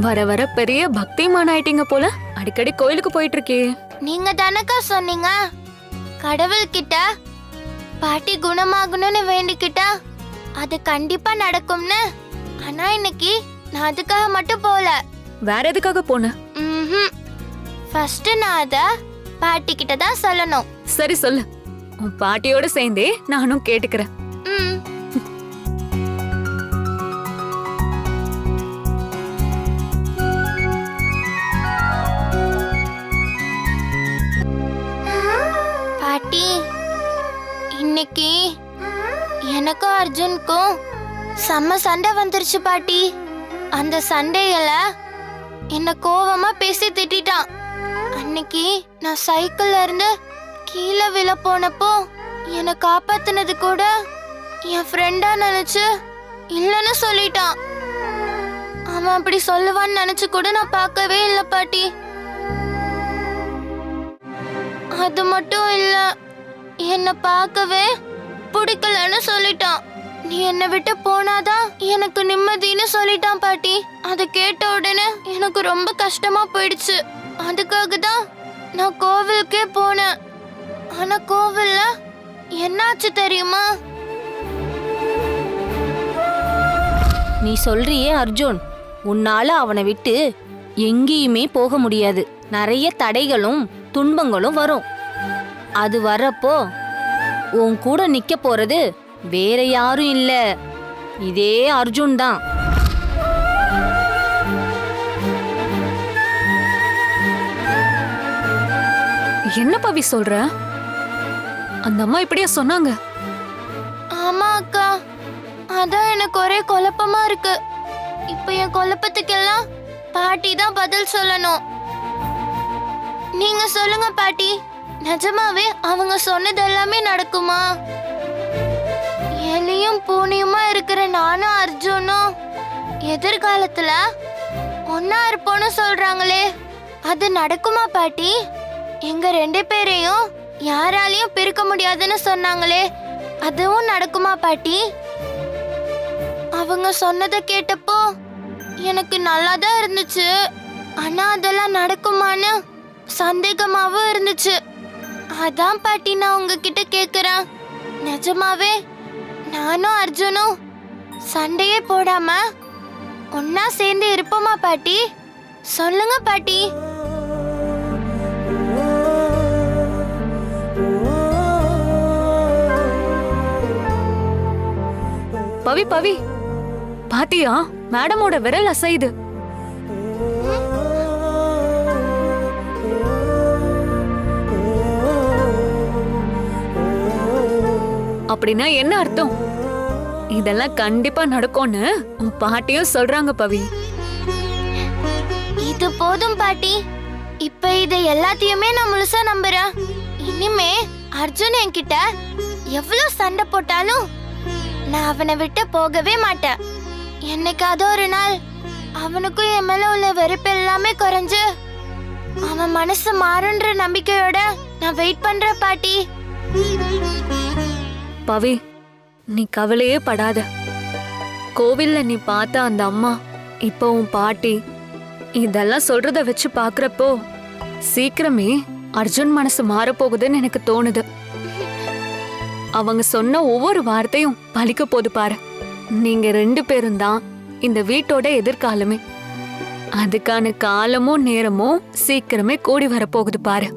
வர வர பெரிய பக்திமான் ஆயிட்டீங்க போல. அடிக்கடி கோயிலுக்கு போயிட்டு இருக்கே. நீங்க தானக்கா சொன்னீங்க கடவுள்கிட்ட பாட்டி குணமாகணும்னு வேண்டிக்கிட்டா அது கண்டிப்பா நடக்கும்னு. ஆனா இன்னைக்கு நான் அதுக்காக மட்டும் போல. வேற எதுக்காக போன? ஃபர்ஸ்ட் நான் அத பாட்டி கிட்ட தான் சொல்லணும். சரி சொல்லு. உன் பாட்டியோட சேர்ந்தே நானும் கேட்டுக்கிறேன். பாட்டி, இன்னைக்கு எனக்கும் அர்ஜுனுக்கும் செம்ம சண்டை வந்துருச்சு பாட்டி. அந்த சண்டையில என்ன கோவமா பேசி திட்டான். அன்னைக்கு நான் சைக்கிள்ல இருந்து கீழே விழ போனப்போ என்னை காப்பாத்தினது கூட என் ஃப்ரெண்டா நினைச்சு இல்லைன்னு சொல்லிட்டான். அவன் அப்படி சொல்லுவான்னு நினைச்சு கூட நான் பார்க்கவே இல்லை பாட்டி. அது மட்டும் இல்ல, என்னை பார்க்கவே பிடிக்கலன்னு சொல்லிட்டான். நீ என்னை விட்டு போனாதான் எனக்கு நிம்மதின்னு சொல்லிட்டான் பாட்டி. அதை கேட்ட உடனே எனக்கு ரொம்ப கஷ்டமா போயிடுச்சு. அதுக்காக தான் நான் கோவிலுக்கே போனேன். ஆனா கோவில்ல என்னாச்சு தெரியுமா? நீ சொல்றியே அர்ஜுன், உன்னால அவனை விட்டு எங்கேயுமே போக முடியாது. நிறைய தடைகளும் துன்பங்களும் வரும். அது வரப்போ உன் கூட நிக்க போறது வேற யாரும் இல்ல, இதே அர்ஜுன் தான். என்ன பவி சொல்ற? அந்த அம்மா இப்படியா சொன்னாங்க? ஆமா அக்கா, அதான் எனக்கு ஒரே குழப்பமா இருக்கு. இப்ப என் குழப்பத்துக்கெல்லாம் பாட்டி தான் பதில் சொல்லணும். நீங்க சொல்லுங்க பாட்டி, நிஜமாவே அவங்க சொன்னது எல்லாமே நடக்குமா? எலியும் பூனையுமா இருக்கிற நானும் அர்ஜுனும் எதிர்காலத்துல ஒன்னா இருப்போம்னு சொல்றாங்களே, அது நடக்குமா பாட்டி? எங்க 2 பேரையும் யாராலையும் பிரிக்க முடியாதுன்னு சொன்னாங்களே, அதுவும் நடக்குமா பாட்டி? அவங்க சொன்னதை கேட்டப்போ எனக்கு நல்லாதான் இருந்துச்சு. ஆனா அதெல்லாம் நடக்குமான்னு சந்தேகமாவும் இருந்துச்சு. அதான் பாட்டி நான் உங்ககிட்ட கேக்குறேன். நிஜமாவே நானும் அர்ஜுனும் சண்டையே போடாம ஒன்னா சேர்ந்து இருப்போமா பாட்டி? சொல்லுங்க பாட்டி. பவி பவி, பாத்தியா? மேடமோட விரல் அசையுது. அப்படின்னா என்ன அர்த்தம்? இதெல்லாம் கண்டிப்பா நடக்கும்னு உன் பாட்டியும் சொல்றாங்க பவி. இது போதும் பாட்டி. இப்ப இதை எல்லாத்தையுமே நான் முழுசா நம்புறேன். இனிமே அர்ஜுன் என்கிட்ட எவ்வளவு சண்டை போட்டாலும் நான் அவனை விட்டு போகவே மாட்டேன். என்னைக்காவது ஒரு நாள் அவனுக்கும் என் மேல உள்ள வெறுப்பு எல்லாமே குறைஞ்சு அவன் மனசு மாறுன்ற நம்பிக்கையோட நான் வெயிட் பண்றேன் பாட்டி. பவி, நீ கவலையே படாத. கோவில்ல நீ பார்த்த அந்த அம்மா, இப்போ உன் பாட்டி, இதெல்லாம் சொல்றத வச்சு பாக்குறப்போ சீக்கிரமே அர்ஜுன் மனசு மாறப்போகுதுன்னு எனக்கு தோணுது. அவங்க சொன்ன ஒவ்வொரு வார்த்தையும் பலிக்க போது பாரு. நீங்க 2 பேரும் தான் இந்த வீட்டோட எதிர்காலமே. அதுக்கான காலமும் நேரமும் சீக்கிரமே கூடி வரப்போகுது பாரு.